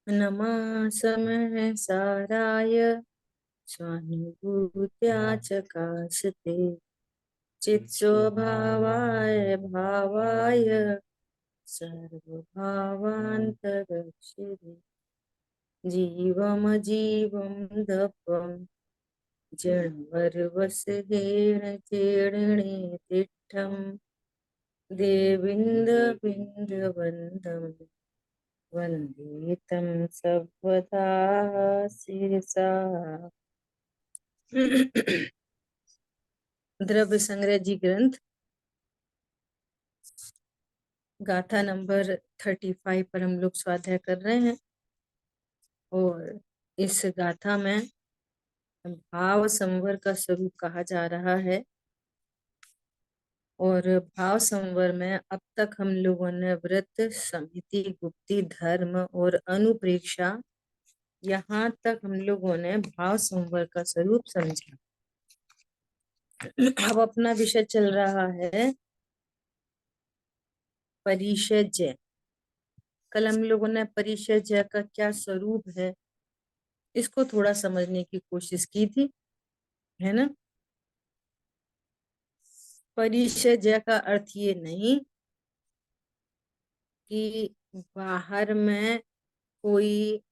नमः समः साराय स्वानुभूत्या च काशते चित्स्वभावाय भावाय सर्वभावान्तरक्षिते जीवमजीवं दपं जडमर्वसहेण चेणने तिष्ठं देविन्दविन्दवन्दं वन्दे तं सर्वदा शिरसा। द्रव्य संग्रह जी ग्रंथ गाथा नंबर 35 पर हम लोग स्वाध्याय कर रहे हैं और इस गाथा में भाव संवर का स्वरूप कहा जा रहा है। और भाव संवर में अब तक हम लोगों ने व्रत, समिति, गुप्ति, धर्म और अनुप्रेक्षा, यहाँ तक हम लोगों ने भाव संवर का स्वरूप समझा। अब अपना विषय चल रहा है परिषज्य। कल हम लोगों ने परिषज्य का क्या स्वरूप है इसको थोड़ा समझने की कोशिश की थी, है ना। परिषज्य का अर्थ ये नहीं कि बाहर में कोई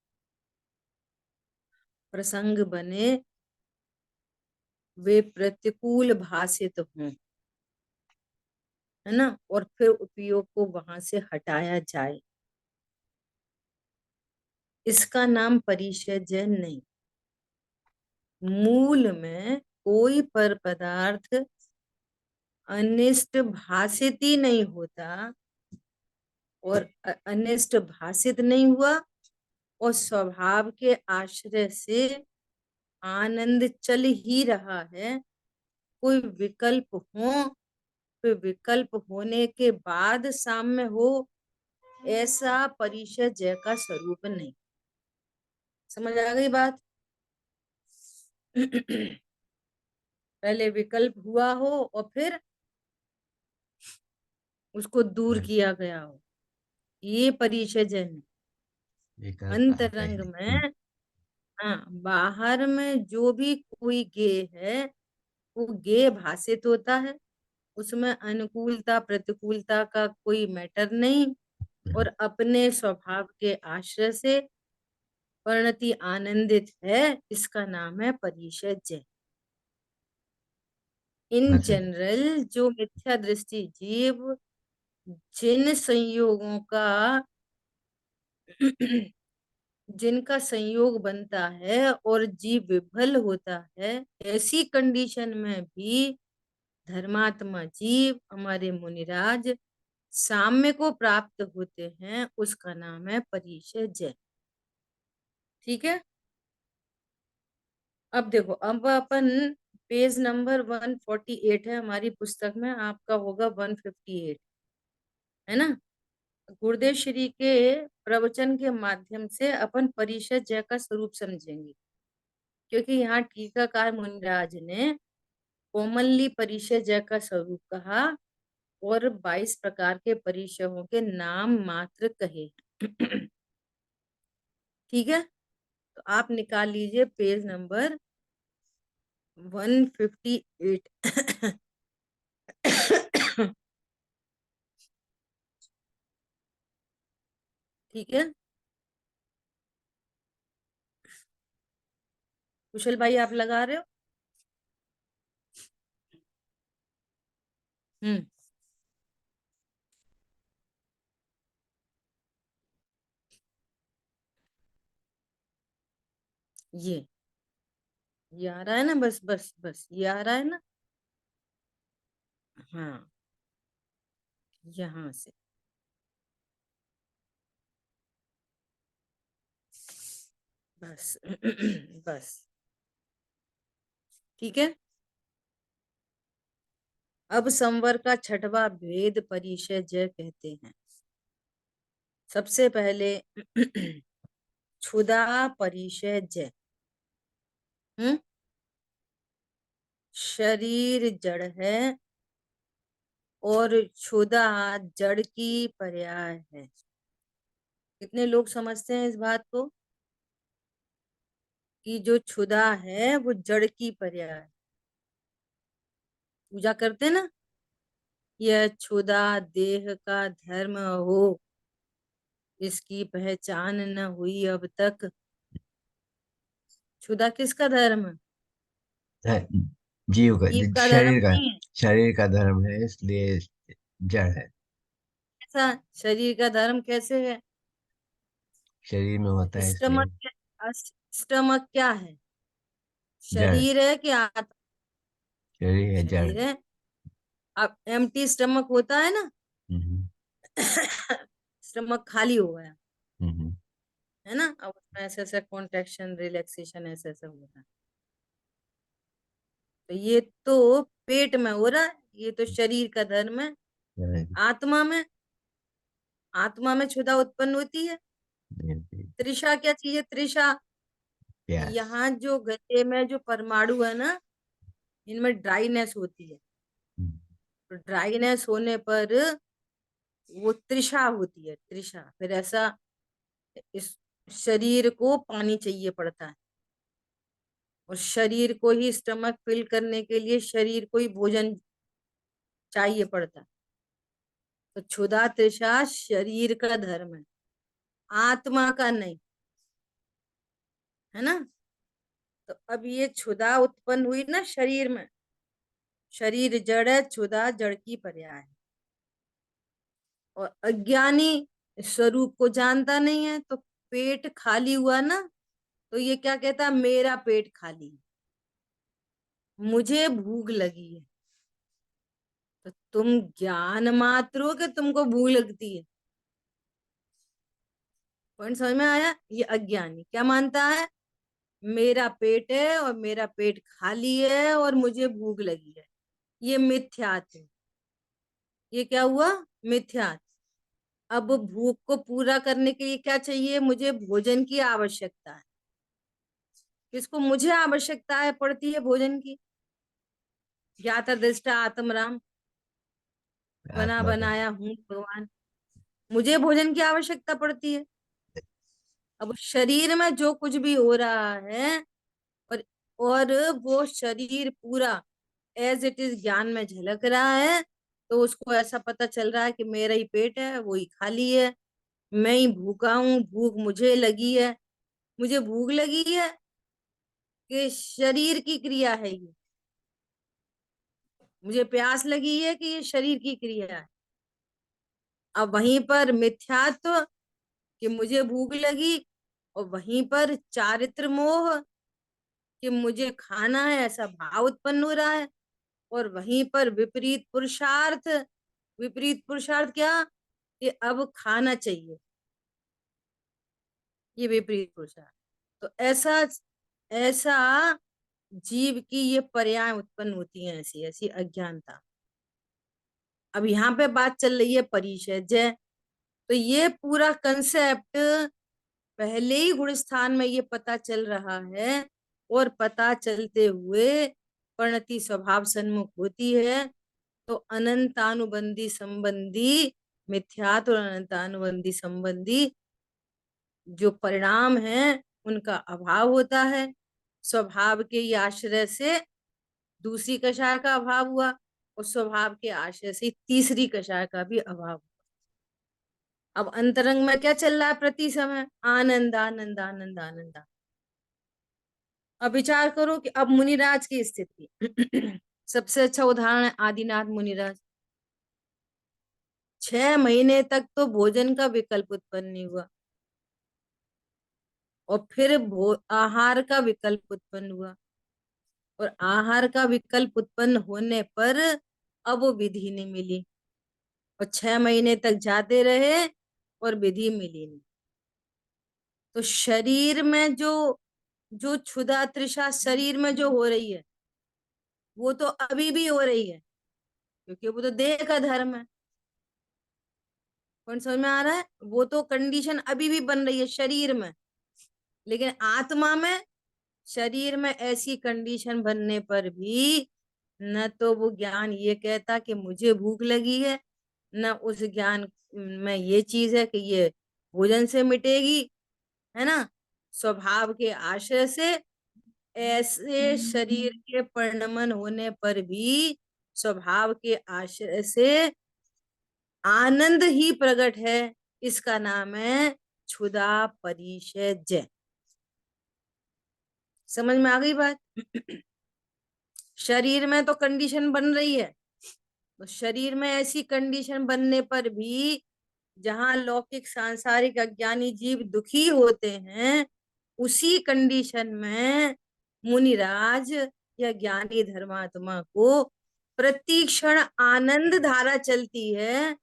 प्रसंग बने वे प्रतिकूल भाषित हों, है ना, और फिर उपयोग को वहां से हटाया जाए, इसका नाम परिषज्य नहीं। मूल में कोई पर पदार्थ अनिष्ट भाषित ही नहीं होता और अनिष्ट भाषित नहीं हुआ और स्वभाव के आश्रय से आनंद चल ही रहा है। कोई विकल्प हो, फिर विकल्प होने के बाद साम्य हो, ऐसा परिषज्य का स्वरूप नहीं। समझ आ गई बात। पहले विकल्प हुआ हो और फिर उसको दूर किया गया हो, ये परिषज्य नहीं। अंतरंग में, हाँ, बाहर में जो भी कोई गेय है वो गेय भाषित होता है, उसमें अनुकूलता प्रतिकूलता का कोई मैटर नहीं और अपने स्वभाव के आश्रय से परिणति आनंदित है, इसका नाम है परिषज्य। इन जनरल जो मिथ्या दृष्टि जीव जिन संयोगों का जिनका संयोग बनता है और जीव विफल होता है, ऐसी कंडीशन में भी धर्मात्मा जीव, हमारे मुनिराज, साम्य को प्राप्त होते हैं, उसका नाम है परिषज्य। ठीक है। अब देखो, अब अपन पेज नंबर 148 है हमारी पुस्तक में, आपका होगा 158, है ना। गुरुदेव श्री के प्रवचन के माध्यम से अपन परिषज्य का स्वरूप समझेंगे, क्योंकि यहाँ टीकाकार मुनिराज ने कोमलली परिषज्य का स्वरूप कहा और 22 प्रकार के परिचयों के नाम मात्र कहे। ठीक है, तो आप निकाल लीजिए पेज नंबर 158। ठीक है, कुशल भाई आप लगा रहे हो? हम्म, ये आ रहा है ना, बस बस बस ये आ रहा है ना। हाँ, यहां से बस। बस, ठीक है। अब संवर का छठवां भेद परिषज्य कहते हैं। सबसे पहले क्षुधा परिषज्य। हम्म, शरीर जड़ है और क्षुधा जड़ की पर्याय है, कितने लोग समझते हैं इस बात को कि जो क्षुधा है वो जड़ की पर्याय है। पूजा करते हैं ना, यह क्षुधा देह का धर्म हो, इसकी पहचान न हुई अब तक। क्षुधा किसका धर्म है? है, जीव का, जीव का धर्म शरीर का, नहीं है। शरीर का धर्म है, इसलिए जड़ है। ऐसा शरीर का धर्म कैसे है? शरीर में होता है इसलिए स्टमक, स्टमक क्या है? जड़। शरीर है कि आत्मा? शरीर है, जड़ शरीर है। है। अब एम्प्टी स्टमक होता है ना, हम्म। स्टमक खाली हो गया हम्म। है ना, अब उसमें ऐसे ऐसे कॉन्ट्रेक्शन रिलैक्सेशन ऐसे ऐसे होता है। तो ये तो पेट में हो रहा है, ये तो शरीर का धर्म है। हम्म। आत्मा में, आत्मा में क्षुधा उत्पन्न होती है। तृषा क्या चीज है? तृषा, प्यास। यहाँ जो गले में जो परमाणु है ना, इनमें ड्राइनेस होती है। हम्म। तो ड्राइनेस होने पर वो तृषा होती है, तृषा। फिर ऐसा इस शरीर को पानी चाहिए पड़ता है, और शरीर को ही स्टमक फिल करने के लिए शरीर को ही भोजन चाहिए पड़ता है। तो क्षुधा तृषा शरीर का धर्म है, आत्मा का नहीं, है ना। तो अब ये क्षुधा उत्पन्न हुई ना शरीर में, शरीर जड़ है, क्षुधा जड़ की पर्याय है। और अज्ञानी स्वरूप को जानता नहीं है, तो पेट खाली हुआ ना, तो ये क्या कहता है? मेरा पेट खाली है, मुझे भूख लगी है। तो तुम ज्ञान मात्र हो कि तुमको भूख लगती है? पॉइंट समझ में आया? ये अज्ञानी क्या मानता है? मेरा पेट है और मेरा पेट खाली है और मुझे भूख लगी है। ये मिथ्यात्व है। ये क्या हुआ? मिथ्यात्व। अब भूख को पूरा करने के लिए क्या चाहिए? मुझे भोजन की आवश्यकता है। किसको? मुझे आवश्यकता है, पड़ती है भोजन की। ज्ञाता दृष्टा आत्मराम, बना आत्मा का। बनाया हूँ भगवान, मुझे भोजन की आवश्यकता पड़ती है। अब शरीर में जो कुछ भी हो रहा है, और और वो शरीर पूरा एज इट इज ज्ञान में झलक रहा है, तो उसको ऐसा पता चल रहा है कि मेरा ही पेट है, वो ही खाली है, मैं ही भूखा हूँ, भूख मुझे लगी है। मुझे भूख लगी है कि शरीर की क्रिया है ये? मुझे प्यास लगी है कि ये शरीर की क्रिया है? अब वहीं पर मिथ्यात्व कि मुझे भूख लगी, और वहीं पर चारित्र मोह कि मुझे खाना है, ऐसा भाव उत्पन्न हो रहा है। और वहीं पर विपरीत पुरुषार्थ, विपरीत पुरुषार्थ क्या? कि अब खाना चाहिए, ये विपरीत पुरुषार्थ। तो ऐसा ऐसा जीव की ये पर्याय उत्पन्न होती है, ऐसी ऐसी अज्ञानता। अब यहाँ पे बात चल रही है परिचय जय। तो ये पूरा कंसेप्ट पहले ही गुण स्थान में ये पता चल रहा है, और पता चलते हुए परिणति स्वभाव सन्मुख होती है। तो अनंतानुबंधी संबंधी मिथ्यात्व और अनंतानुबंधी संबंधी जो परिणाम है, उनका अभाव होता है। स्वभाव के ही आश्रय से दूसरी कषाय का अभाव हुआ, और स्वभाव के आश्रय से तीसरी कषाय का भी अभाव। अब अंतरंग में क्या चल रहा है प्रति समय? आनंद आनंद आनंद आनंद। अब विचार करो कि अब मुनिराज की स्थिति सबसे अच्छा उदाहरण है आदिनाथ मुनिराज। 6 महीने तक तो भोजन का विकल्प उत्पन्न नहीं हुआ, और फिर आहार का विकल्प उत्पन्न हुआ, और आहार का विकल्प उत्पन्न होने पर अब वो विधि नहीं मिली, और 6 महीने तक जाते रहे और विधि मिली नहीं। तो शरीर में जो जो क्षुधा तृषा शरीर में जो हो रही है, वो तो अभी भी हो रही है, क्योंकि वो तो देह का धर्म है। कौन समझ में आ रहा है? वो तो कंडीशन अभी भी बन रही है शरीर में, लेकिन आत्मा में, शरीर में ऐसी कंडीशन बनने पर भी न तो वो ज्ञान ये कहता कि मुझे भूख लगी है, न उस ज्ञान में ये चीज है कि ये, मुझे भूख लगी है, मुझे प्यास लगी है। वो तो कंडीशन अभी भी बन रही है शरीर में, लेकिन आत्मा में शरीर में ऐसी कंडीशन बनने पर भी न तो वो ज्ञान ये कहता कि मुझे भूख लगी है, न उस ज्ञान में ये चीज है कि ये भोजन से मिटेगी, है ना, स्वभाव के आश्रय से, ऐसे शरीर के परिणमन होने पर भी स्वभाव के आश्रय से आनंद ही प्रकट है। इसका नाम है क्षुधा परिषय जय। समझ में आ गई बात? शरीर में तो कंडीशन बन रही है, तो शरीर में ऐसी कंडीशन बनने पर भी जहां लौकिक सांसारिक अज्ञानी जीव दुखी होते हैं, उसी कंडीशन में मुनिराज या ज्ञानी धर्मात्मा को प्रतिक्षण आनंद धारा चलती है,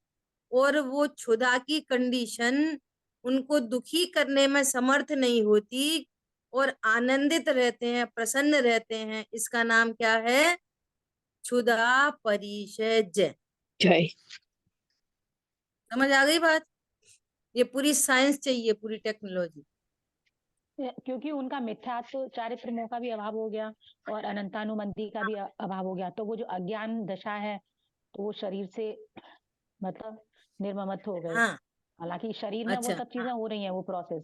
और वो क्षुधा की कंडीशन उनको दुखी करने में समर्थ नहीं होती, और आनंदित रहते हैं, प्रसन्न रहते हैं। इसका नाम क्या है? क्षुधा परिषय जय। जय। समझ आ गई बात? ये पूरी साइंस चाहिए, पूरी टेक्नोलॉजी। क्योंकि उनका मिथ्यात्व चारित्र का भी अभाव हो गया और अनंतानुबंधी का भी अभाव हो गया, तो वो जो अज्ञान दशा है तो वो शरीर से मतलब निर्ममत हो गए। हाँ, हालांकि शरीर में वो अच्छा, सब चीजें हो रही हैं, वो प्रोसेस।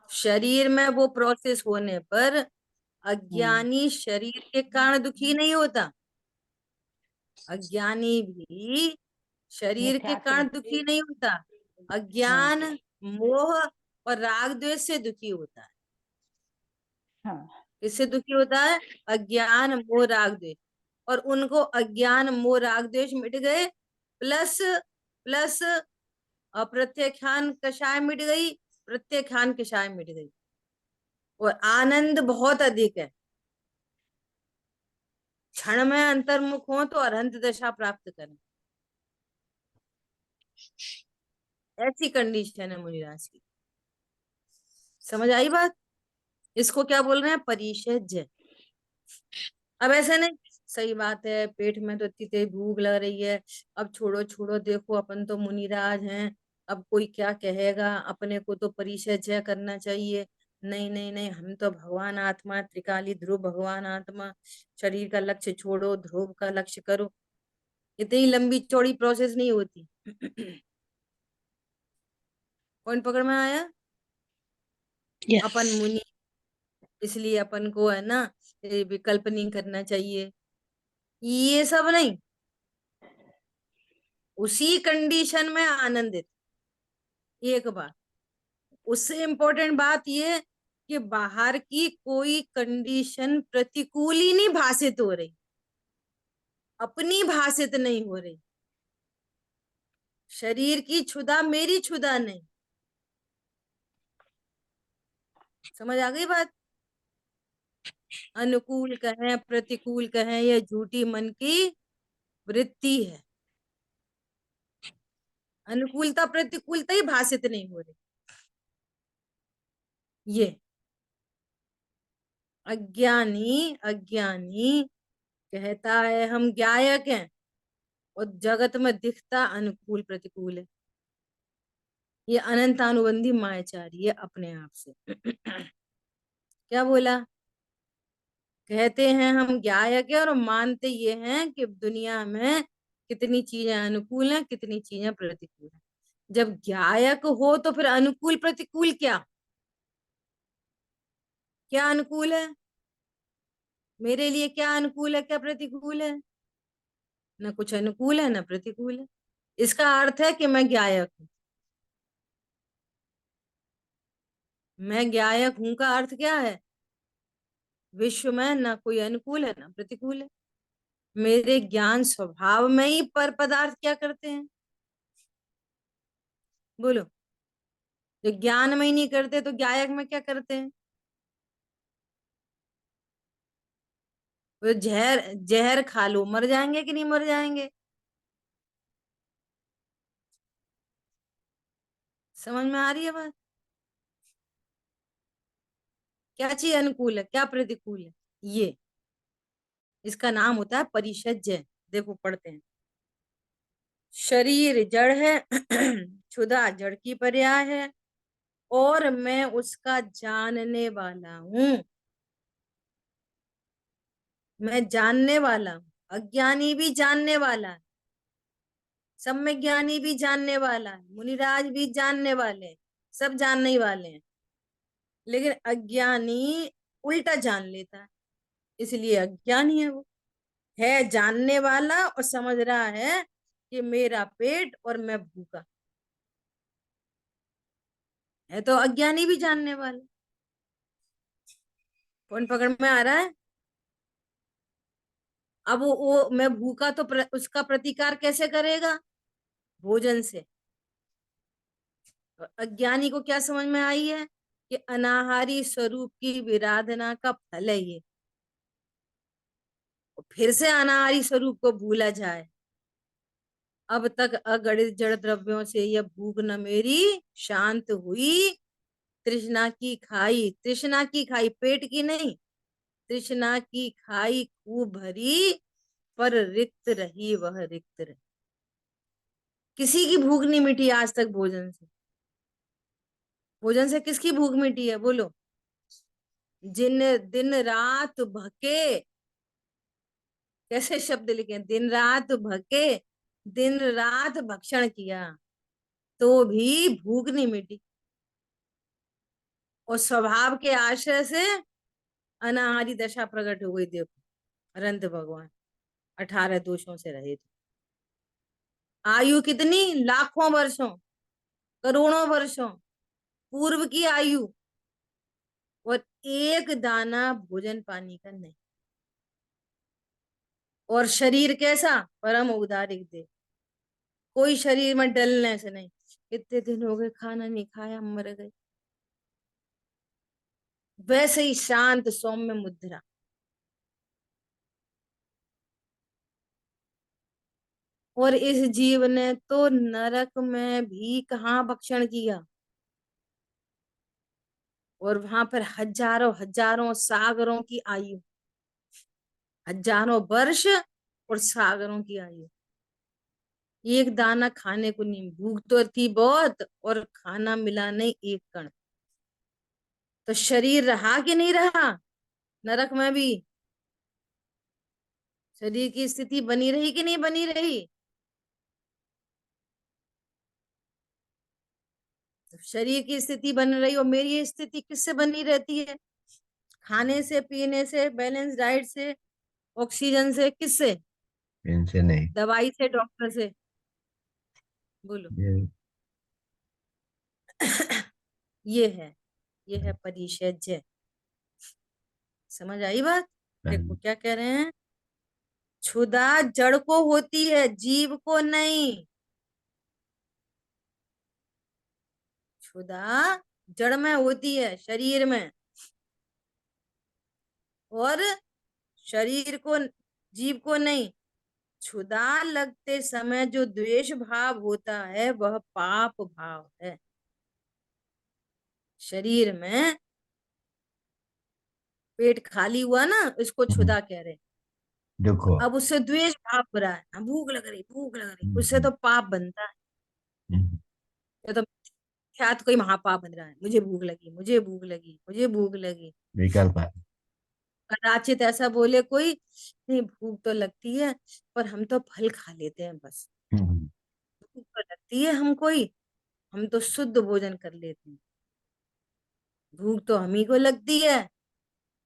शरीर में वो प्रोसेस होने पर अज्ञानी शरीर के कारण दुखी नहीं होता, अज्ञानी भी शरीर के मिथ्यात्व। कारण दुखी नहीं होता, हाँ अज्ञान, मोह और राग द्वेष से दुखी होता है। हाँ किससे दुखी होता है? अज्ञान, मोह, राग, द्वेष। और उनको अज्ञान, मोह, राग, द्वेष मिट गए, प्लस प्लस अप्रत्यक्षान कषाय मिट गई, प्रत्यक्षान कषाय मिट गई, और आनंद बहुत अधिक है। क्षण में अंतर्मुख हो तो अरहंत दशा प्राप्त करें, ऐसी कंडीशन है मुनिराज की। समझ आई बात? इसको क्या बोल रहे हैं? परिषद। अब ऐसे नहीं, सही बात है, पेट में तो इतनी तेज भूख लग रही है, अब छोड़ो छोड़ो, देखो अपन तो मुनिराज हैं, अब कोई क्या कहेगा, अपने को तो परिचय करना चाहिए। नहीं नहीं नहीं, हम तो भगवान आत्मा, त्रिकाली ध्रुव भगवान आत्मा, शरीर का लक्ष्य छोड़ो, ध्रुव का लक्ष्य करो। इतनी लंबी चौड़ी प्रोसेस नहीं होती। कौन पकड़ में आया? अपन यस। मुनि, इसलिए अपन को है ना, ये विकल्प नहीं करना चाहिए, ये सब नहीं। उसी कंडीशन में आनंदित। एक बात, उससे इंपॉर्टेंट बात ये कि बाहर की कोई कंडीशन प्रतिकूल ही नहीं भाषित हो रही, अपनी भाषित नहीं हो रही। शरीर की क्षुधा मेरी क्षुधा नहीं। समझ आ गई बात? अनुकूल कहें प्रतिकूल कहें, यह झूठी मन की वृत्ति है। अनुकूलता प्रतिकूलता ही भाषित नहीं हो रही। ये अज्ञानी, अज्ञानी कहता है हम ज्ञायक हैं, और जगत में दिखता अनुकूल प्रतिकूल है। ये अनंतानुबंधी मायाचारी है अपने आप से। क्या बोला? कहते हैं हम ज्ञायक है, और मानते ये हैं कि दुनिया में कितनी चीजें अनुकूल हैं, कितनी चीजें प्रतिकूल हैं। जब ज्ञायक हो तो फिर अनुकूल प्रतिकूल क्या? क्या अनुकूल है मेरे लिए? क्या अनुकूल है, क्या प्रतिकूल है? ना कुछ अनुकूल है ना प्रतिकूल है। इसका अर्थ है कि मैं ज्ञायक हूं। मैं ज्ञायक हूं का अर्थ क्या है? विश्व में ना कोई अनुकूल है ना प्रतिकूल है। मेरे ज्ञान स्वभाव में ही पर पदार्थ क्या करते हैं? बोलो। जो ज्ञान में ही नहीं करते तो ज्ञायक में क्या करते हैं? वो जहर, जहर खा लो, मर जाएंगे कि नहीं मर जाएंगे? समझ में आ रही है बात? क्या चीज अनुकूल है, क्या प्रतिकूल है? ये, इसका नाम होता है परिषज्य। देखो पढ़ते हैं। शरीर जड़ है, क्षुधा जड़ की पर्याय है, और मैं उसका जानने वाला हूं। मैं जानने वाला हूं, अज्ञानी भी जानने वाला है। सब में ज्ञानी भी जानने वाला है, मुनिराज भी जानने वाले हैं, सब जानने ही वाले हैं, लेकिन अज्ञानी उल्टा जान लेता है, इसलिए अज्ञानी है वो। है जानने वाला और समझ रहा है कि मेरा पेट और मैं भूखा, है तो अज्ञानी भी जानने वाला। कौन पकड़ में आ रहा है? अब वो मैं भूखा तो उसका प्रतिकार कैसे करेगा? भोजन से। और अज्ञानी को क्या समझ में आई है कि अनाहारी स्वरूप की विराधना का फल है ये, फिर से अनाहारी स्वरूप को भूला जाए। अब तक अगणित जड़ द्रव्यों से यह भूख न मेरी शांत हुई, तृष्णा की खाई, तृष्णा की खाई, पेट की नहीं, तृष्णा की खाई खूब भरी, पर रिक्त रही वह रिक्त रही। किसी की भूख नहीं मिटी आज तक भोजन से। भोजन से किसकी भूख मिटी है बोलो? जिन दिन रात भके, कैसे शब्द लिखे, दिन रात भके, दिन रात भक्षण किया, तो भी भूख नहीं मिटी। और स्वभाव के आश्रय से अनाहारी दशा प्रकट हो गई। देखो अनंत भगवान 18 दोषों से रहे थे। आयु कितनी? लाखों वर्षों, करोड़ों वर्षों पूर्व की आयु, और एक दाना भोजन पानी का नहीं। और शरीर कैसा? परम उदारिक दे, कोई शरीर में डलने से नहीं। कितने दिन हो गए खाना नहीं खाया, मर गए, वैसे ही शांत सौम्य मुद्रा। और इस जीव ने तो नरक में भी कहाँ भक्षण किया, और वहां पर हजारों हजारों सागरों की आयु, हजारों वर्ष और सागरों की आयु, एक दाना खाने को नहीं। भूख तो थी बहुत और खाना मिला नहीं एक कण। तो शरीर रहा कि नहीं रहा नरक में भी? शरीर की स्थिति बनी रही कि नहीं बनी रही? तो शरीर की स्थिति बन रही, और मेरी स्थिति किससे बनी रहती है? खाने से, पीने से, बैलेंस डाइट से, ऑक्सीजन से, किससे? इनसे नहीं। दवाई से, डॉक्टर से। बोलो। ये ये है परिषज्य। समझ आई बात? देखो क्या कह रहे हैं, क्षुधा जड़ को होती है, जीव को नहीं। क्षुधा जड़ में होती है, शरीर में, और शरीर को, जीव को नहीं। क्षुधा लगते समय जो द्वेष भाव होता है वह पाप भाव है। शरीर में पेट खाली हुआ ना, इसको हम्म, क्षुधा कह रहे हैं। देखो। अब उससे द्वेष भाव हो रहा है, हाँ, भूख लग रही, भूख लग रही, उससे हम्म, तो पाप बनता है। हम्म, ये तो ख्यात कोई महापाप बन रहा है, मुझे भूख लगी, मुझे भूख लगी, मुझे भूख लगी। विकल्प है। कदाचित ऐसा बोले कोई, नहीं भूख तो लगती है पर हम तो फल खा लेते हैं बस। हम्म, भूख तो लगती है हम कोई, हम तो शुद्ध भोजन कर लेते हैं। भूख तो हम ही को लगती है,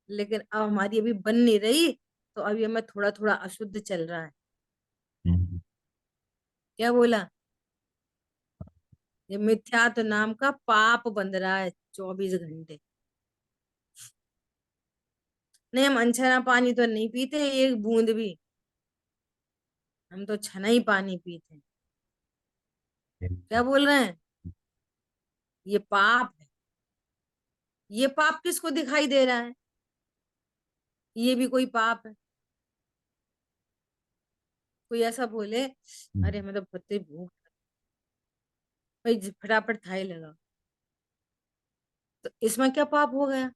लेकिन अब हमारी अभी बन नहीं रही, तो अभी हमें थोड़ा थोड़ा अशुद्ध चल रहा है। हम्म, क्या बोला? ये मिथ्यात्व नाम का पाप बंध रहा है 24 घंटे। नहीं, हम अनछना पानी तो नहीं पीते एक बूंद भी, हम तो छना ही पानी पीते हैं। क्या बोल रहे हैं? ये पाप है। ये पाप किसको दिखाई दे रहा है? ये भी कोई पाप है। कोई ऐसा बोले, अरे हमें तो बहुत ही भूख, भाई फटाफट थाई लगा, तो इसमें क्या पाप हो गया?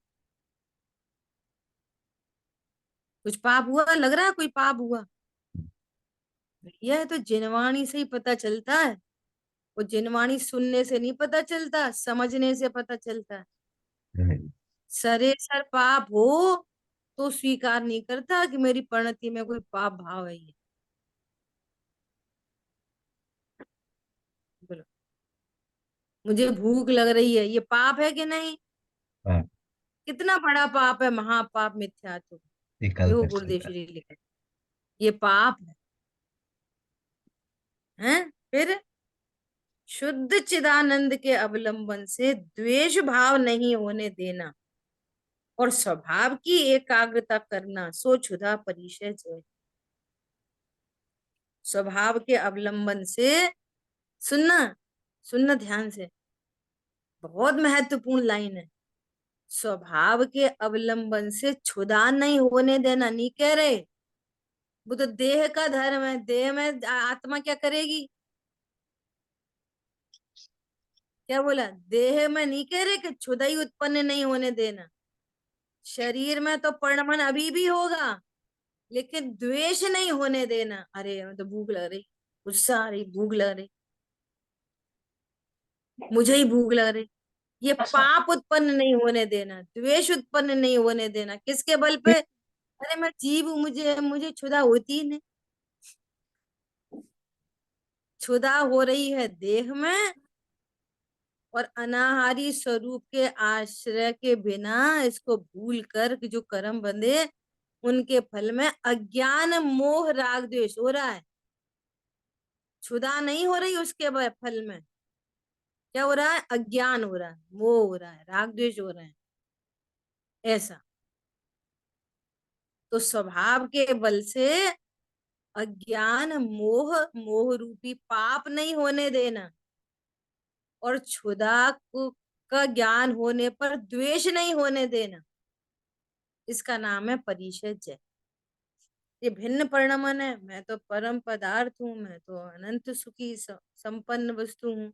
कुछ पाप हुआ लग रहा है? कोई पाप हुआ? भैया ये तो जिनवाणी से ही पता चलता है। वो जिनवाणी सुनने से नहीं पता चलता, समझने से पता चलता है। हम्म, सरेसर पाप हो तो स्वीकार नहीं करता कि मेरी परिणति में कोई पाप भाव है। ये बोलो, मुझे भूख लग रही है, ये पाप है कि नहीं? हाँ, कितना बड़ा पाप है, महापाप मिथ्यात्व। विकल्प देखो है गुरुदेव स्वीकार। श्री लिखा, ये पाप है। फिर शुद्ध चिदानंद के अवलंबन से द्वेष भाव नहीं होने देना और स्वभाव की एकाग्रता करना, सो क्षुधा परिचय जय। स्वभाव के अवलंबन से, सुनना, सुनना ध्यान से, बहुत महत्वपूर्ण लाइन है। स्वभाव के अवलंबन से क्षुधा नहीं होने देना, नहीं कह रहे। वो तो देह का धर्म है, देह में आत्मा क्या करेगी? क्या बोला? देह में नहीं कह रहे कि क्षुधा ही उत्पन्न नहीं होने देना। शरीर में तो परिणमन अभी भी होगा, लेकिन द्वेष नहीं होने देना। अरे हमें तो भूख लग रही, गुस्सा आ रही, भूख लग रही, मुझे ही भूख लग रही, ये पाप उत्पन्न नहीं होने देना, द्वेष उत्पन्न नहीं होने देना। किसके बल पे? अरे मैं जीव हूं, मुझे मुझे क्षुधा होती ही नहीं। क्षुधा हो रही है देह में, और अनाहारी स्वरूप के आश्रय के बिना इसको भूल कर जो कर्म बंधे, उनके फल में अज्ञान मोह राग द्वेष हो रहा है। क्षुधा नहीं हो रही उसके फल में, क्या हो रहा है? अज्ञान हो रहा है, मोह हो रहा है, राग द्वेष हो रहे हैं, ऐसा। तो स्वभाव के बल से अज्ञान मोह, मोह रूपी पाप नहीं होने देना, और क्षुधा को का ज्ञान होने पर द्वेष नहीं होने देना, इसका नाम है परिषद। ये भिन्न परिणमन है। मैं तो परम पदार्थ हूँ, मैं तो अनंत सुखी संपन्न वस्तु हूँ।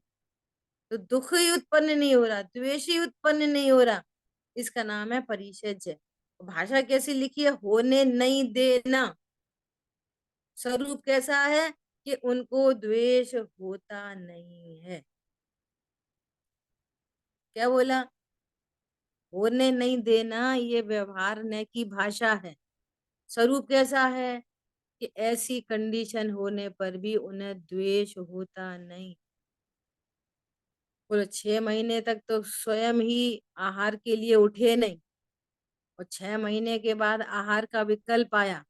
तो दुख ही उत्पन्न नहीं हो रहा, द्वेष ही उत्पन्न नहीं हो रहा, इसका नाम है परिषद। भाषा कैसी लिखी है? होने नहीं देना। स्वरूप कैसा है? कि उनको द्वेष होता नहीं है। क्या बोला? होने नहीं देना, ये व्यवहार न की भाषा है। स्वरूप कैसा है? कि ऐसी कंडीशन होने पर भी उन्हें द्वेष होता नहीं। बोलो 6 महीने तक तो स्वयं ही आहार के लिए उठे नहीं, और 6 महीने के बाद आहार का विकल्प आया,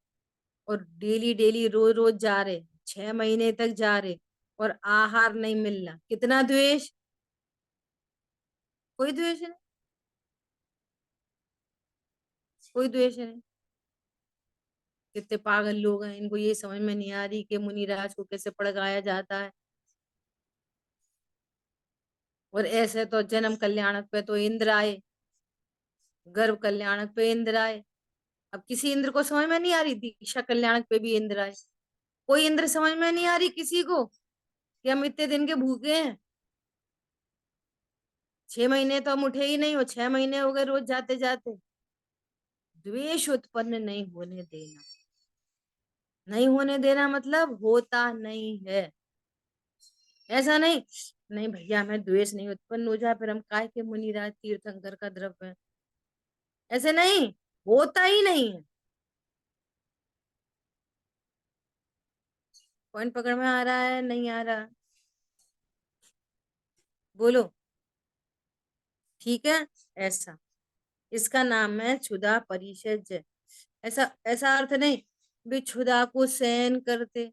और डेली डेली रोज रोज जा रहे, 6 महीने तक जा रहे, और आहार नहीं मिल रहा, कितना द्वेष? कोई द्वेष नहीं, कोई द्वेष नहीं। कितने पागल लोग हैं, इनको ये समझ में नहीं आ रही कि मुनिराज को कैसे पड़काया जाता है। और ऐसे तो जन्म कल्याणक पे तो इंद्र आए, गर्भ कल्याणक पे इंद्र आए। अब किसी इंद्र को समझ में नहीं आ रही, दीक्षा कल्याणक पे भी इंद्र आए। कोई इंद्र समझ में नहीं आ रही किसी को कि हम इतने दिन के भूखे हैं। 6 महीने तो हम उठे ही नहीं, हो 6 महीने हो गए रोज जाते जाते। द्वेष उत्पन्न नहीं होने देना, नहीं होने देना मतलब होता नहीं है। ऐसा नहीं, नहीं भैया हमें द्वेष नहीं उत्पन्न हो जाए, फिर हम काय के मुनिराज तीर्थंकर का द्रव्य है, ऐसे नहीं, होता ही नहीं है। पॉइंट पकड़ में आ रहा है नहीं आ रहा? बोलो, ठीक है। ऐसा, इसका नाम है क्षुधा परिषद। ऐसा ऐसा अर्थ नहीं भी क्षुधा को सहन करते।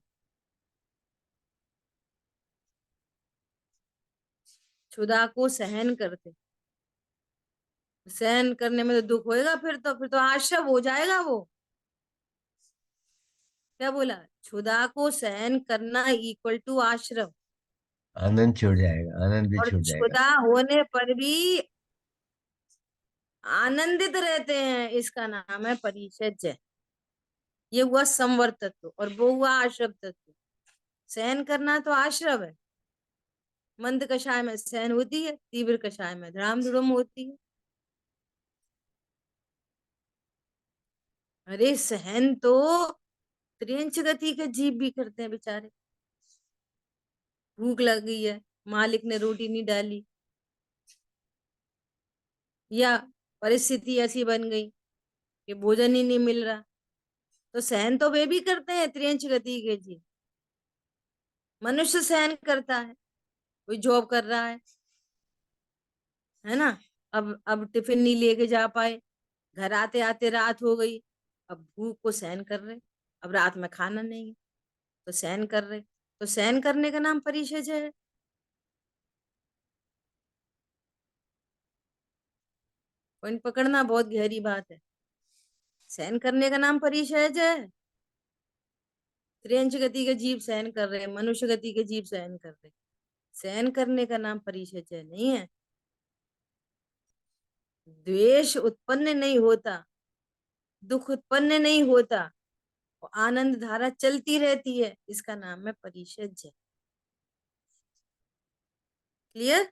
क्षुधा को सहन करते, सहन करने में तो दुख होएगा, फिर तो आश्रव हो जाएगा वो। क्या बोला? क्षुधा को सहन करना इक्वल टू आश्रव। आनंद छूट जाएगा, आनंद भी और छूट जाएगा। क्षुधा होने पर भी आनंदित रहते हैं, इसका नाम है परिषद। ये हुआ संवर तत्व, और वो हुआ आश्रव तत्व। सहन करना तो आश्रव है। मंद कषाय में सहन होती है, तीव्र कषाय में धड़ाम धुड़म होती है। अरे सहन तो त्रियंच गति के जीव भी करते हैं बेचारे। भूख लग गई है, मालिक ने रोटी नहीं डाली, या परिस्थिति ऐसी बन गई कि भोजन ही नहीं मिल रहा, तो सहन तो वे भी करते हैं त्रियंच गति के जीव। मनुष्य सहन करता है, कोई जॉब कर रहा है ना। अब टिफिन नहीं लेके जा पाए, घर आते आते रात हो गई, अब भूख को सहन कर रहे, अब रात में खाना नहीं है तो सहन कर रहे, तो सहन करने का नाम परिशज है। पॉइंट पकड़ना, बहुत गहरी बात है। सहन करने का नाम परिशज है। त्रियंच गति के जीव सहन कर रहे हैं, मनुष्य गति के जीव सहन कर रहे हैं, सहन करने का नाम परिशज है नहीं है। द्वेष उत्पन्न नहीं होता, दुख उत्पन्न नहीं होता, और आनंद धारा चलती रहती है, इसका नाम है परिशज है। क्लियर।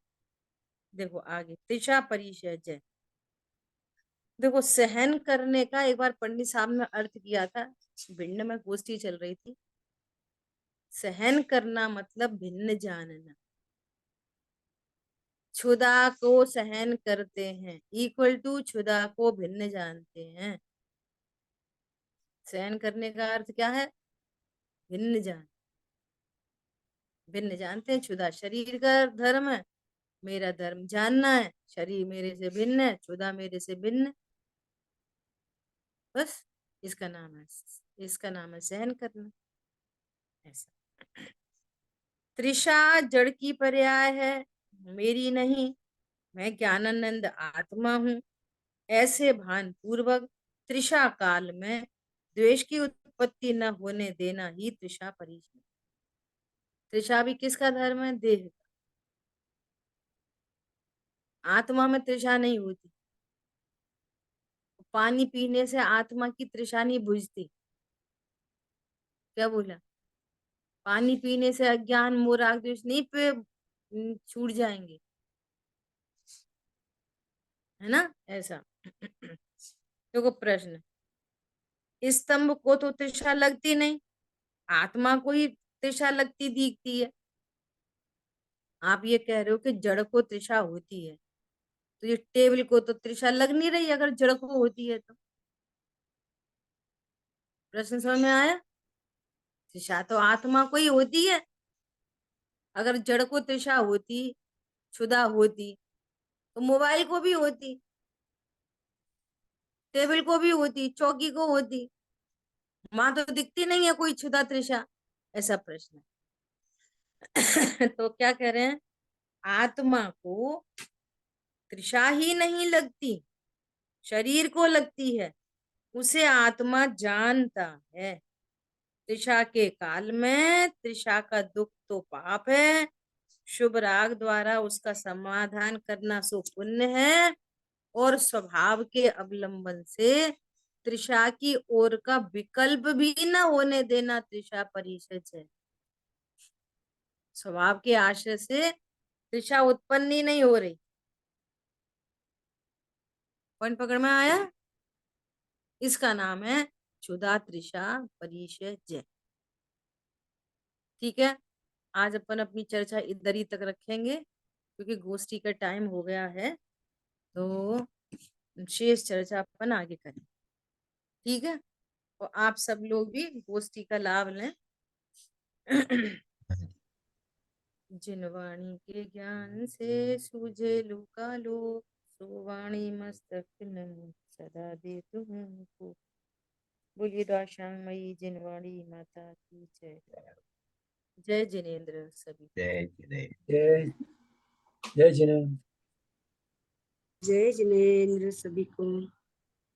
देखो आगे, तृषा परिशज है। देखो सहन करने का एक बार पंडित साहब ने अर्थ किया था, भिंड में गोष्ठी चल रही थी। सहन करना मतलब भिन्न जानना, क्षुधा को सहन करते हैं इक्वल टू क्षुधा को भिन्न जानते हैं। सहन करने का अर्थ क्या है? भिन्न जान, भिन्न जानते हैं। क्षुधा शरीर का धर्म है, मेरा धर्म जानना है। शरीर मेरे से भिन्न है, क्षुधा मेरे से भिन्न है, बस इसका नाम है सहन करना। ऐसा। तृषा जड़ की पर्याय है, मेरी नहीं, मैं ज्ञानानंद आत्मा हूं, ऐसे भान पूर्वक तृषा काल में द्वेष की उत्पत्ति न होने देना ही तृषा परिचय। तृषा भी किसका धर्म है? देह का। आत्मा में तृषा नहीं होती। पानी पीने से आत्मा की तृषा नहीं बुझती। क्या बोला? पानी पीने से अज्ञान मोह राग द्वेष नहीं पे छूट जाएंगे, है ना। ऐसा। देखो प्रश्न, स्तंभ को तो तृषा लगती नहीं, आत्मा को ही तृषा लगती दिखती है। आप ये कह रहे हो कि जड़ को तृषा होती है, तो ये टेबल को तो तृषा लग नहीं रही अगर जड़ को होती है तो। प्रश्न समझ में आया? तृषा तो आत्मा को ही होती है। अगर जड़ को तृषा होती, क्षुधा होती, तो मोबाइल को भी होती, टेबल को भी होती, चौकी को होती। माँ तो दिखती नहीं है कोई क्षुधा तृषा। ऐसा प्रश्न है। तो क्या कह रहे हैं? आत्मा को तृषा ही नहीं लगती, शरीर को लगती है, उसे आत्मा जानता है। तृषा के काल में तृषा का दुख तो पाप है, शुभ राग द्वारा उसका समाधान करना सो पुण्य है, और स्वभाव के अवलंबन से तृषा की ओर का विकल्प भी न होने देना तृषा परिशज है। स्वभाव के आश्रय से तृषा उत्पन्न ही नहीं हो रही। पॉइंट पकड़ में आया? इसका नाम है क्षुधा तृषा परिशज। ठीक है, आज अपन अपनी चर्चा इधर ही तक रखेंगे, क्योंकि गोष्ठी का टाइम हो गया है, तो शेष चर्चा अपन आगे करें। ठीक है, और आप सब लोग भी गोष्ठी का लाभ लें। जिन वाणी के ज्ञान से सूझे लूका लो, सो वाणी मस्तक न सदा दे तुमको। बोलिए दाशांगमयी जिनवाणी माता की जय। जय जिनेन्द्र सभी। जय जय। जय जय जिनेन्द्र। जय जिनेन्द्र सभी को।